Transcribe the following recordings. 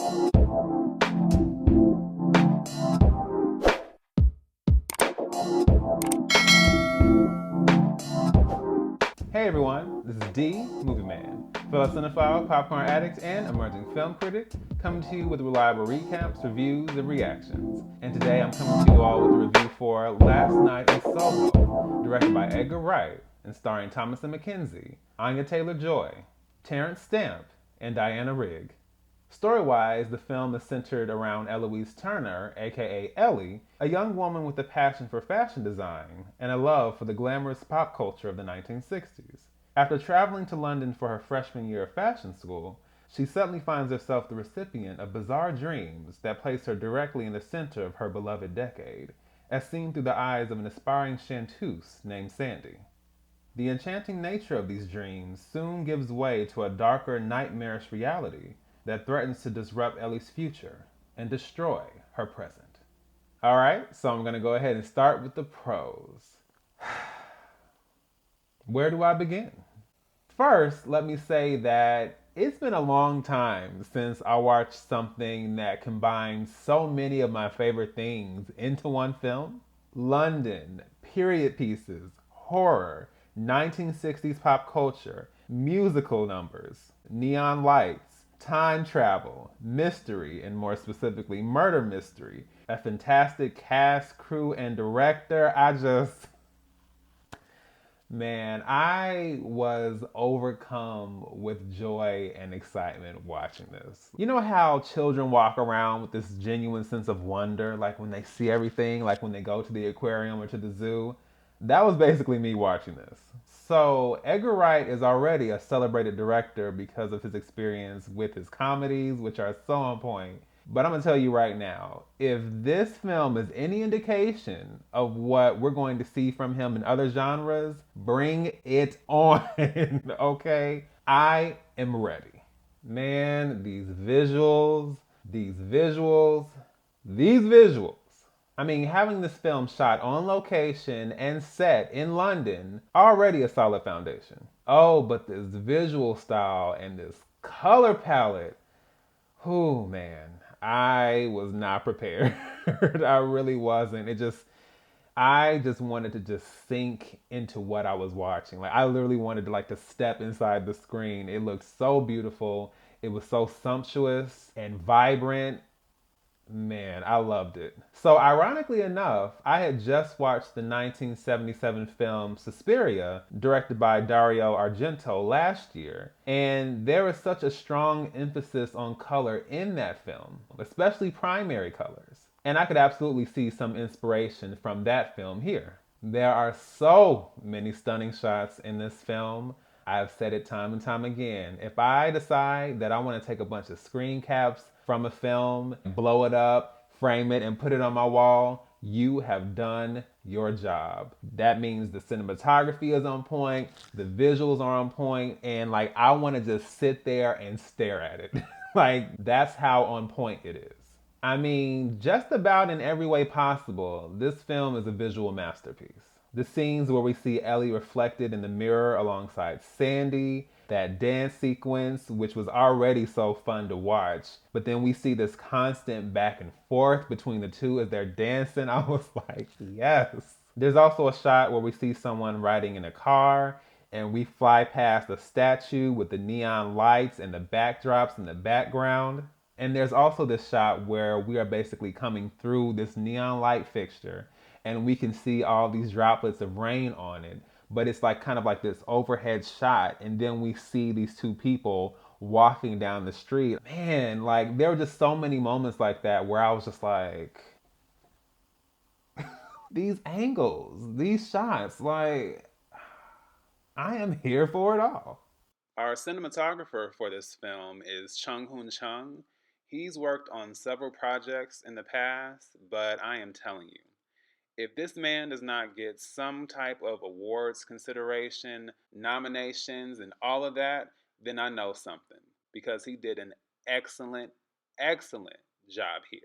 Hey everyone, this is D, Movieman, fellow cinephile, popcorn addict, and emerging film critic, coming to you with reliable recaps, reviews, and reactions. And today I'm coming to you all with a review for Last Night in Soho, directed by Edgar Wright, and starring Thomasin McKenzie, Anya Taylor-Joy, Terence and Diana Rigg. Story-wise, the film is centered around Eloise Turner, aka Ellie, a young woman with a passion for fashion design and a love for the glamorous pop culture of the 1960s. After traveling to London for her freshman year of fashion school, she suddenly finds herself the recipient of bizarre dreams that place her directly in the center of her beloved decade, as seen through the eyes of an aspiring chanteuse named Sandy. The enchanting nature of these dreams soon gives way to a darker, nightmarish reality that threatens to disrupt Ellie's future and destroy her present. Alright, so I'm going to go ahead and start with the pros. Where do I begin? First, let me say that it's been a long time since I watched something that combines so many of my favorite things into one film. London, period pieces, horror, 1960s pop culture, musical numbers, neon lights, time travel, mystery, and more specifically murder mystery, a fantastic cast, crew, and director. Man, I was overcome with joy and excitement watching this. You know how children walk around with this genuine sense of wonder, like when they see everything, like when they go to the aquarium or to the zoo? That was basically me watching this. So, Edgar Wright is already a celebrated director because of his experience with his comedies, which are so on point. But I'm gonna tell you right now, if this film is any indication of what we're going to see from him in other genres, bring it on, okay? I am ready. Man, these visuals, these visuals. I mean, having this film shot on location and set in London, already a solid foundation. Oh, but this visual style and this color palette, whew, man, I was not prepared. I really wasn't. I just wanted to just sink into what I was watching. Like, I literally wanted to like to step inside the screen. It looked so beautiful. It was so sumptuous and vibrant. Man, I loved it. So, ironically enough, I had just watched the 1977 film Suspiria, directed by Dario Argento last year, and there was such a strong emphasis on color in that film, especially primary colors. And I could absolutely see some inspiration from that film here. There are so many stunning shots in this film. I've said it time and time again. If I decide that I want to take a bunch of screen caps from a film, blow it up, frame it, and put it on my wall, you have done your job. That means the cinematography is on point, the visuals are on point, and like I want to just sit there and stare at it. Like that's how on point it is. I mean, just about in every way possible, this film is a visual masterpiece. The scenes where we see Ellie reflected in the mirror alongside Sandy, that dance sequence, which was already so fun to watch, but then we see this constant back and forth between the two as they're dancing. I was like, yes. There's also a shot where we see someone riding in a car and we fly past a statue with the neon lights and the backdrops in the background. And there's also this shot where we are basically coming through this neon light fixture and we can see all these droplets of rain on it. But it's like kind of like this overhead shot. And then we see these two people walking down the street. Man, like there were just so many moments like that where I was just like, these angles, these shots, like, I am here for it all. Our cinematographer for this film is Chung Hoon Chung. He's worked on several projects in the past, but I am telling you, if this man does not get some type of awards consideration, nominations, and all of that, then I know something because he did an excellent, excellent job here.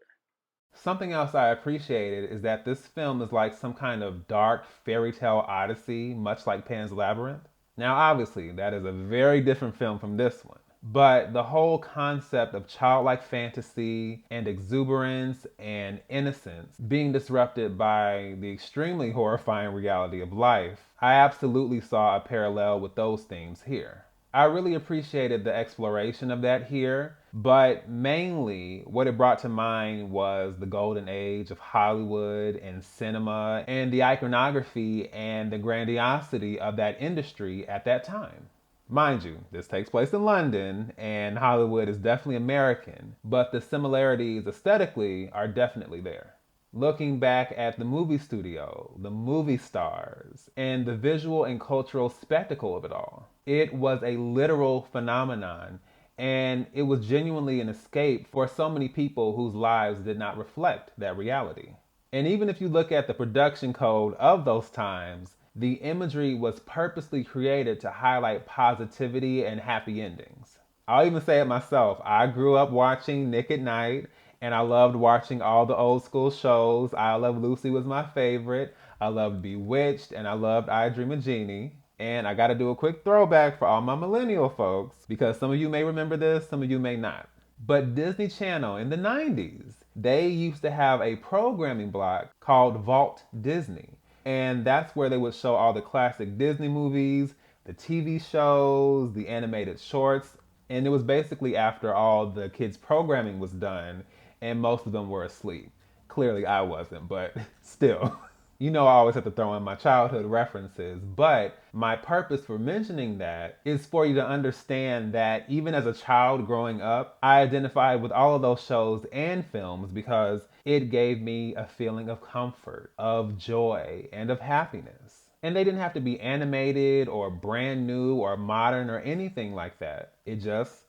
Something else I appreciated is that this film is like some kind of dark fairy tale odyssey, much like Pan's Labyrinth. Now, obviously, that is a very different film from this one. But the whole concept of childlike fantasy and exuberance and innocence being disrupted by the extremely horrifying reality of life, I absolutely saw a parallel with those themes here. I really appreciated the exploration of that here, but mainly what it brought to mind was the golden age of Hollywood and cinema and the iconography and the grandiosity of that industry at that time. Mind you, this takes place in London, and Hollywood is definitely American, but the similarities aesthetically are definitely there. Looking back at the movie studio, the movie stars, and the visual and cultural spectacle of it all, it was a literal phenomenon, and it was genuinely an escape for so many people whose lives did not reflect that reality. And even if you look at the production code of those times, the imagery was purposely created to highlight positivity and happy endings. I'll even say it myself. I grew up watching Nick at Night, and I loved watching all the old school shows. I Love Lucy was my favorite. I loved Bewitched, and I loved I Dream of Jeannie. And I gotta do a quick throwback for all my millennial folks, because some of you may remember this, some of you may not. But Disney Channel in the 90s, they used to have a programming block called Vault Disney. And that's where they would show all the classic Disney movies, the TV shows, the animated shorts. And it was basically after all the kids' programming was done and most of them were asleep. Clearly I wasn't, but still. You know, I always have to throw in my childhood references, but my purpose for mentioning that is for you to understand that even as a child growing up, I identified with all of those shows and films because it gave me a feeling of comfort, of joy, and of happiness. And they didn't have to be animated or brand new or modern or anything like that. It just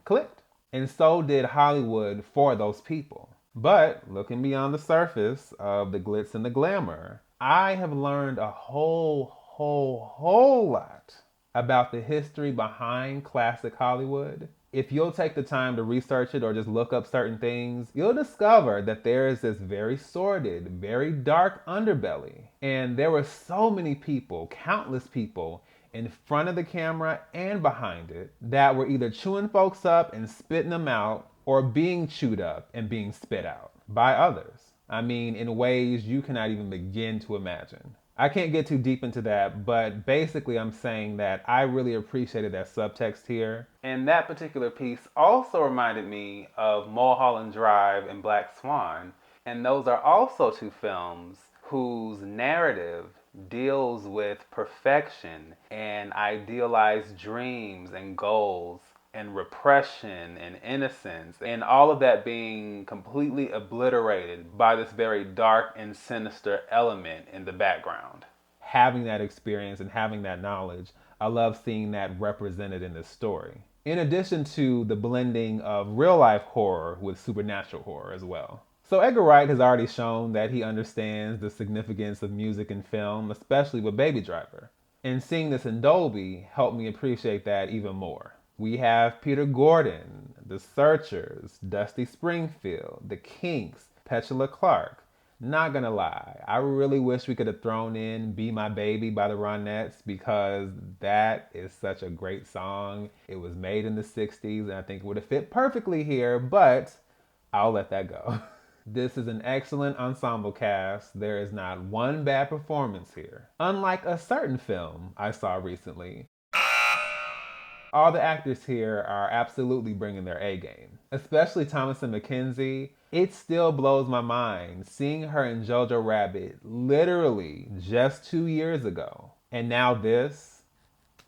clicked. And so did Hollywood for those people. But looking beyond the surface of the glitz and the glamour, I have learned a whole lot about the history behind classic Hollywood. If you'll take the time to research it or just look up certain things, you'll discover that there is this very sordid, very dark underbelly. And there were so many people, countless people, in front of the camera and behind it that were either chewing folks up and spitting them out or being chewed up and being spit out by others. I mean, in ways you cannot even begin to imagine. I can't get too deep into that, but basically I'm saying that I really appreciated that subtext here. And that particular piece also reminded me of Mulholland Drive and Black Swan. And those are also two films whose narrative deals with perfection and idealized dreams and goals and repression and innocence, and all of that being completely obliterated by this very dark and sinister element in the background. Having that experience and having that knowledge, I love seeing that represented in this story. In addition to the blending of real life horror with supernatural horror as well. So Edgar Wright has already shown that he understands the significance of music and film, especially with Baby Driver. And seeing this in Dolby helped me appreciate that even more. We have Peter Gordon, The Searchers, Dusty Springfield, The Kinks, Petula Clark. Not gonna lie, I really wish we could have thrown in Be My Baby by the Ronettes because that is such a great song. It was made in the 60s and I think it would have fit perfectly here, but I'll let that go. This is an excellent ensemble cast. There is not one bad performance here. Unlike a certain film I saw recently, all the actors here are absolutely bringing their A game. Especially Thomasin McKenzie. It still blows my mind seeing her in Jojo Rabbit literally just 2 years ago. And now this,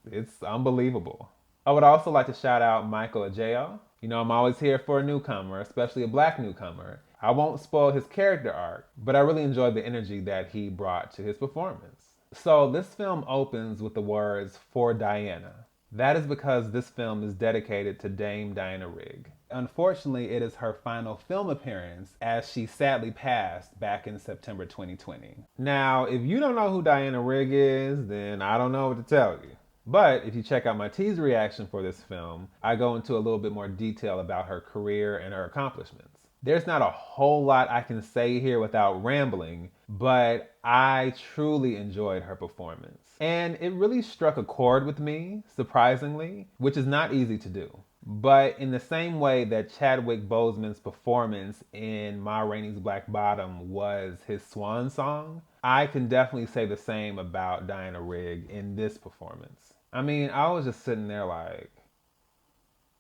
it's unbelievable. I would also like to shout out Michael Ajao. You know, I'm always here for a newcomer, especially a black newcomer. I won't spoil his character arc, but I really enjoyed the energy that he brought to his performance. So this film opens with the words, "For Diana." That is because this film is dedicated to Dame Diana Rigg. Unfortunately, it is her final film appearance as she sadly passed back in September 2020. Now, if you don't know who Diana Rigg is, then I don't know what to tell you. But if you check out my teaser reaction for this film, I go into a little bit more detail about her career and her accomplishments. There's not a whole lot I can say here without rambling, but I truly enjoyed her performance. And it really struck a chord with me, surprisingly, which is not easy to do. But in the same way that Chadwick Boseman's performance in Ma Rainey's Black Bottom was his swan song, I can definitely say the same about Diana Rigg in this performance. I mean, I was just sitting there like,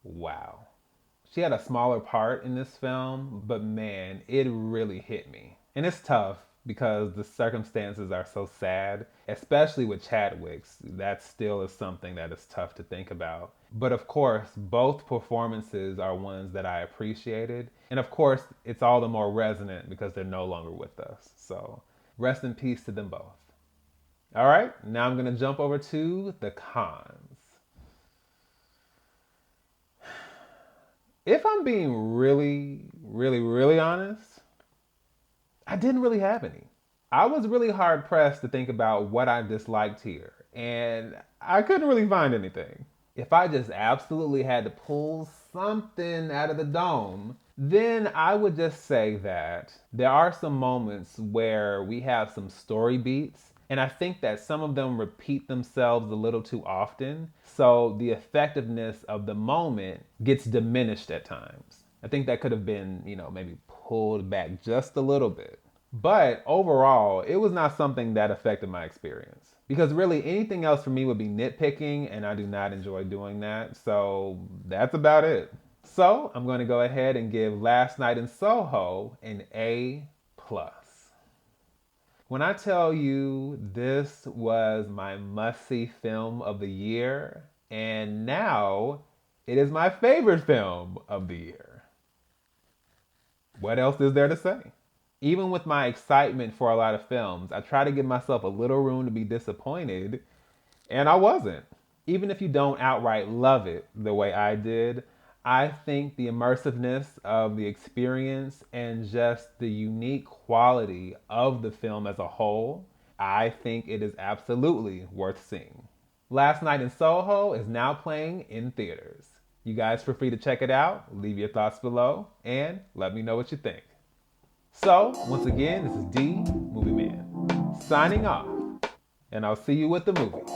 wow. She had a smaller part in this film, but man, it really hit me. And it's tough because the circumstances are so sad, especially with Chadwick's. That still is something that is tough to think about. But of course, both performances are ones that I appreciated. And of course, it's all the more resonant because they're no longer with us. So rest in peace to them both. All right, now I'm going to jump over to the cons. If I'm being really honest, I didn't really have any. I was really hard pressed to think about what I disliked here, and I couldn't really find anything. If I just absolutely had to pull something out of the dome, then I would just say that there are some moments where we have some story beats, and I think that some of them repeat themselves a little too often, so the effectiveness of the moment gets diminished at times. I think that could have been, maybe pulled back just a little bit. But overall, it was not something that affected my experience. Because really, anything else for me would be nitpicking, and I do not enjoy doing that. So that's about it. So I'm going to go ahead and give Last Night in Soho an A+. When I tell you this was my must-see film of the year, and now it is my favorite film of the year, what else is there to say? Even with my excitement for a lot of films, I try to give myself a little room to be disappointed, and I wasn't. Even if you don't outright love it the way I did, I think the immersiveness of the experience and just the unique quality of the film as a whole, I think it is absolutely worth seeing. Last Night in Soho is now playing in theaters. You guys feel free to check it out, leave your thoughts below, and let me know what you think. So, once again, this is D, Movieman, signing off, and I'll see you at the movies.